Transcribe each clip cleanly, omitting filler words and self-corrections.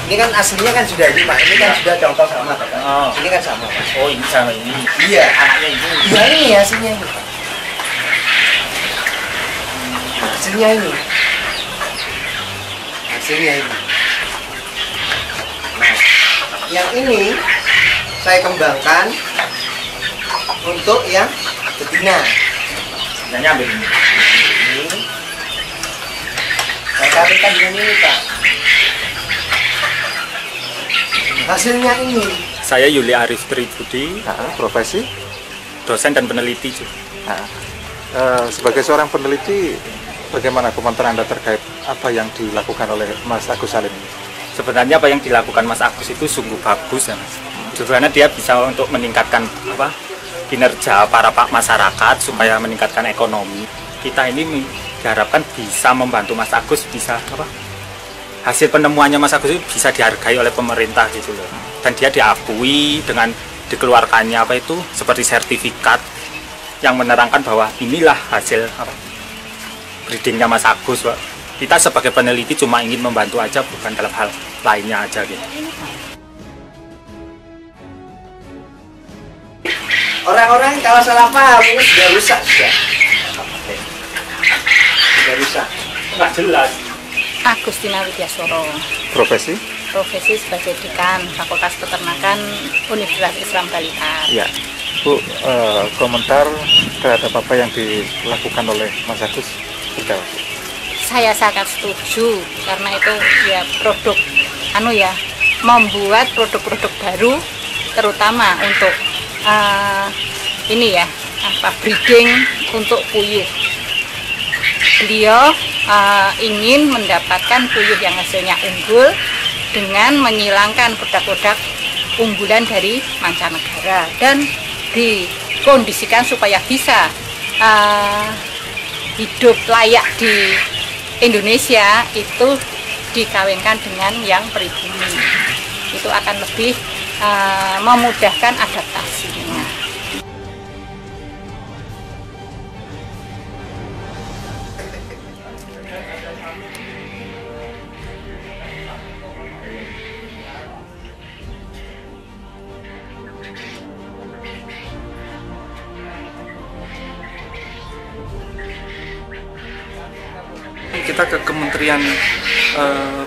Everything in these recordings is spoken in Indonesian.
Ini kan aslinya kan sudah ini Pak, ini kan sudah contoh sama Pak. Oh. Ini kan sama Pak. Oh ini sama ini. Iya. Anaknya ini. Iya ini hasilnya ini Pak. Hasilnya ini. Hasilnya ini. Nah, yang ini saya kembangkan untuk yang betina. Sebenarnya ambil ini. Ini. Saya kawinkan dengan ini Pak. Hasilnya ini. Saya Yuli Arif Tribudi, Profesi? dosen dan peneliti juga. Sebagai seorang peneliti, bagaimana komentar Anda terkait apa yang dilakukan oleh Mas Agus Salim? Sebenarnya apa yang dilakukan Mas Agus itu sungguh bagus ya Mas. Karena dia bisa untuk meningkatkan kinerja para pak masyarakat supaya meningkatkan ekonomi. Kita ini diharapkan bisa membantu Mas Agus bisa hasil penemuannya Mas Agus itu bisa dihargai oleh pemerintah gitu loh. Dan dia diakui dengan dikeluarkannya seperti sertifikat yang menerangkan bahwa inilah hasil breedingnya Mas Agus Pak. Kita sebagai peneliti cuma ingin membantu aja, bukan dalam hal lainnya aja gitu. Orang-orang kalau salah paham ini sudah rusak sudah. Sudah rusak. Nggak jelas. Agustina Widyaswara. Profesi? Profesi sebagai dekan Fakultas Peternakan Universitas Islam Balikan. Ya. Bu, komentar terhadap apa yang dilakukan oleh Mas Agus? Saya sangat setuju karena itu ya produk membuat produk-produk baru terutama untuk breeding untuk puyuh. Beliau ingin mendapatkan puyuh yang hasilnya unggul dengan menyilangkan produk-produk unggulan dari mancanegara dan dikondisikan supaya bisa hidup layak di Indonesia, itu dikawinkan dengan yang pribumi. Itu akan lebih memudahkan adaptasinya. Kita ke Kementerian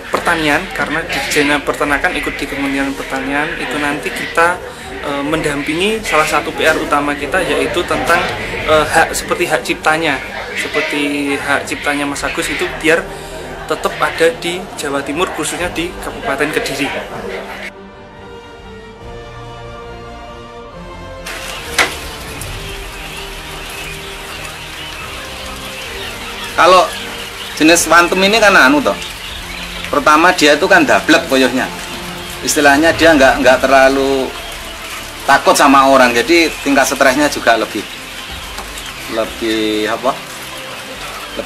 Pertanian karena Dirjen Peternakan ikut di Kementerian Pertanian. Itu nanti kita mendampingi salah satu PR utama kita, yaitu tentang seperti hak ciptanya, seperti hak ciptanya Mas Agus itu biar tetap ada di Jawa Timur, khususnya di Kabupaten Kediri. Kalau jenis Phantom ini kan pertama dia itu kan dablek koyohnya, istilahnya dia nggak terlalu takut sama orang, jadi tingkat stresnya juga lebih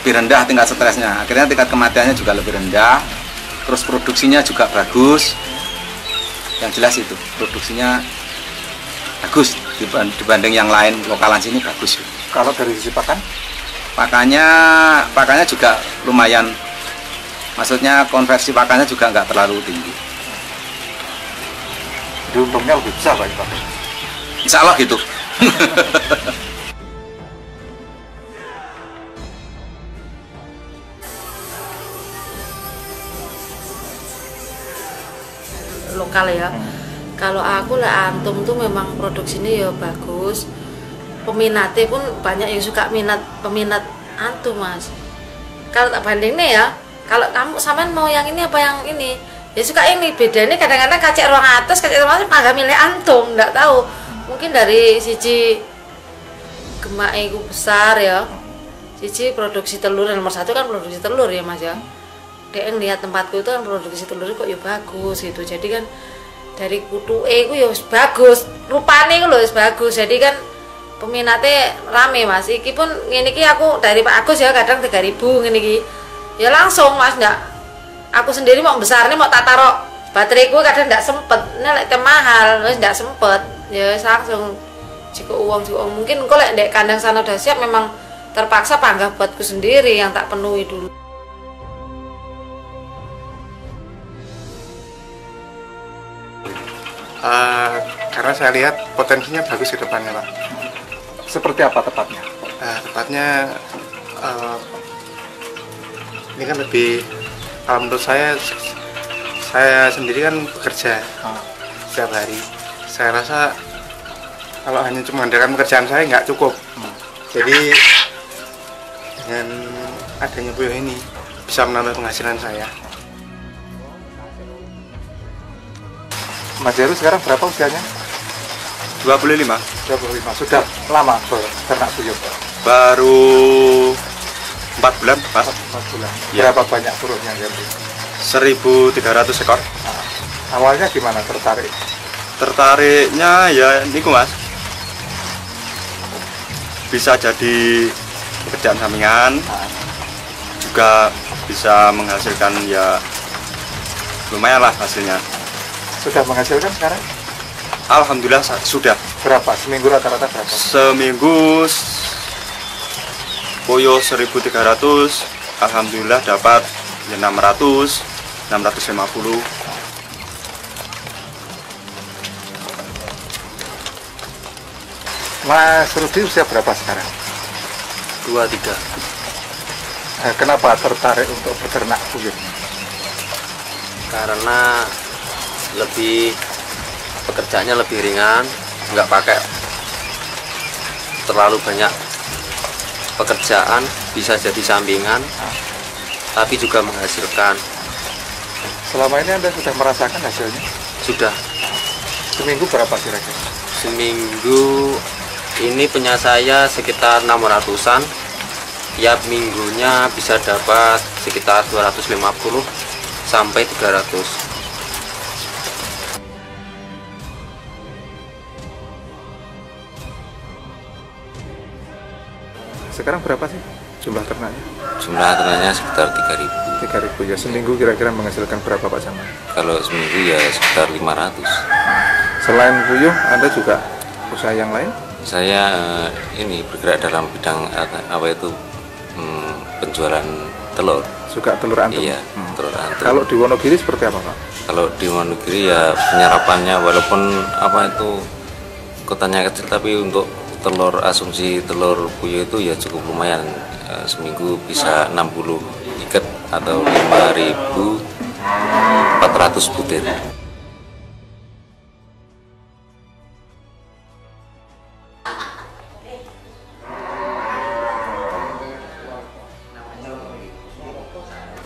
rendah tingkat stresnya, akhirnya tingkat kematiannya juga lebih rendah, terus produksinya juga bagus. Yang jelas itu produksinya bagus dibanding yang lain, lokalan sini bagus. Kalau dari sisi pakan? Pakannya juga lumayan, maksudnya konversi pakannya juga nggak terlalu tinggi. Jadi untungnya lebih besar Pak? Insya Allah gitu. Lokal ya. Kalau aku lah antum tuh memang produksinya ya bagus. Peminatnya pun banyak yang suka peminat antum Mas. Kalau tak bandingnya ya, kalau kamu sampean mau yang ini apa yang ini, ya suka ini. Bedanya kadang-kadang kacek ruang atas, kacek ruang atas agak milih antum, nggak tahu. Mungkin dari siji gemak itu besar ya, siji produksi telur, nomor satu kan produksi telur ya Mas ya. Dia lihat tempatku itu kan produksi telur kok ya bagus gitu. Jadi kan dari kutu itu ya bagus, rupanya itu loh bagus. Jadi kan peminatnya rame Mas. Iki pun ini aku dari Pak Agus ya kadang 3.000 ini ya langsung Mas, enggak aku sendiri mau besarnya mau tak taruh bateraiku kadang enggak sempet, ini lek mahal wis enggak sempet ya langsung cukup uang mungkin kok lek ndek kandang sana udah siap memang terpaksa panggah buatku sendiri yang tak penuhi dulu. Karena saya lihat potensinya bagus ke depannya, Pak. Seperti apa tepatnya? Tepatnya ini kan lebih, kalau menurut saya sendiri kan bekerja setiap hari. Saya rasa kalau hanya cuma mengandalkan pekerjaan saya nggak cukup. Jadi dengan adanya Puyo ini bisa menambah penghasilan saya. Mas Heru sekarang berapa usianya? 25. 25. Sudah lama beternak puyuh? Baru 4 bulan, Mas. 4 bulan. Ya. Berapa banyak turunnya Heru? 1.300 ekor. Awalnya gimana tertarik? Tertariknya ya niku, Mas. Bisa jadi pekerjaan sampingan. Juga bisa menghasilkan ya lumayan lah hasilnya. Sudah menghasilkan sekarang? Alhamdulillah sudah. Berapa? Seminggu rata-rata berapa? Seminggu Puyo 1.300, alhamdulillah dapat ya 600, 650. Mas Rudi usia berapa sekarang? 23. Kenapa tertarik untuk beternak puyuh? Karena pekerjaannya lebih ringan, nggak pakai terlalu banyak pekerjaan, bisa jadi sampingan, tapi juga menghasilkan. Selama ini Anda sudah merasakan hasilnya? Sudah. Seminggu berapa kira-kira? Seminggu ini punya saya sekitar 600-an. Tiap minggunya bisa dapat sekitar 250 sampai 300. Sekarang berapa sih jumlah ternaknya? Jumlah ternaknya sekitar 3.000. 3.000 ya. Seminggu kira-kira menghasilkan berapa Pak Camat? Kalau seminggu ya sekitar 500. Selain puyuh, Anda juga usaha yang lain? Saya ini bergerak dalam bidang apa itu penjualan telur. Suka telur antum? Iya, telur antum. Kalau di Wonogiri seperti apa Pak? Kalau di Wonogiri ya penyerapannya walaupun apa itu kotanya kecil, tapi untuk telur asumsi telur puyuh itu ya cukup lumayan. Seminggu bisa 60 ikat atau 5.400 butir.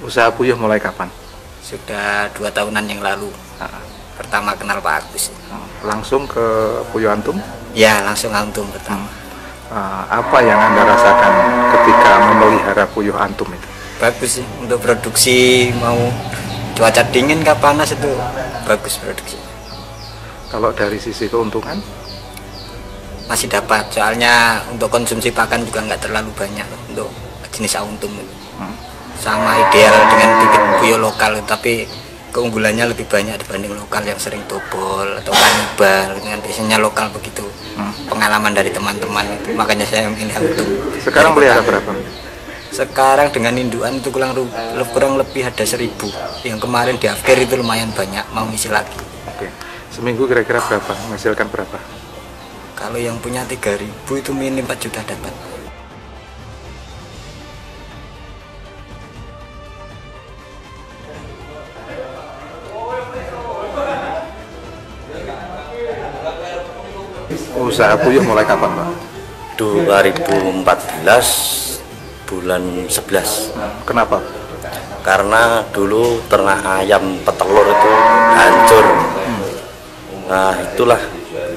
Usaha puyuh mulai kapan? Sudah 2 tahunan yang lalu. Pertama kenal Pak Agus. Langsung ke puyuh antum? Ya, langsung antum pertama. Apa yang Anda rasakan ketika memelihara puyuh antum itu? Bagus sih untuk produksi, mau cuaca dingin ke panas itu bagus produksi. Kalau dari sisi keuntungan? Masih dapat, soalnya untuk konsumsi pakan juga nggak terlalu banyak untuk jenis untung itu. Sama ideal dengan bibit puyuh lokal, tapi keunggulannya lebih banyak dibanding lokal yang sering tobol atau kanibal. Dengan biasanya lokal begitu. Pengalaman dari teman-teman itu, makanya saya memilih untung. Sekarang pelihara berapa? Sekarang dengan induan itu kurang lebih ada 1.000. Yang kemarin di akhir itu lumayan banyak, mau ngisi lagi. Oke. Seminggu kira-kira berapa? Menghasilkan berapa? Kalau yang punya 3.000 itu minim 4 juta dapat. Usaha puyuh mulai kapan Pak? 2014 bulan 11. Kenapa? Karena dulu ternak ayam petelur itu hancur. Nah itulah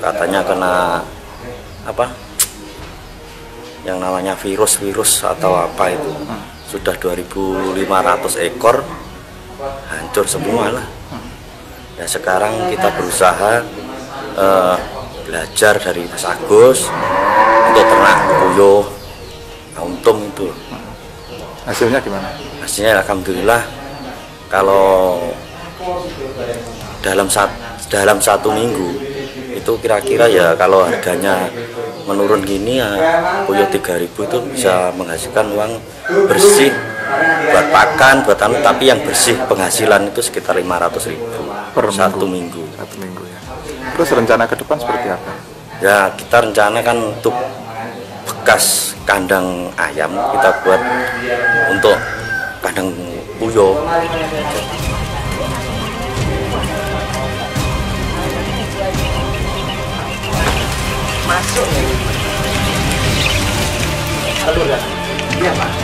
katanya kena apa? Yang namanya virus atau apa itu. Sudah 2.500 ekor hancur semua lah. Ya sekarang kita berusaha belajar dari Mas Agus untuk ternak puyuh untung itu. Hasilnya gimana? Hasilnya alhamdulillah, kalau dalam satu minggu itu kira-kira ya kalau harganya menurun gini ya puyuh 3.000 itu bisa menghasilkan uang bersih buat pakan, buat anu, tapi yang bersih penghasilan itu sekitar 500.000 per satu minggu. 1 minggu ya. Terus rencana ke depan seperti apa? Ya kita rencanakan untuk bekas kandang ayam kita buat untuk kandang puyuh. Masuk ya. Telur ya? Iya Pak.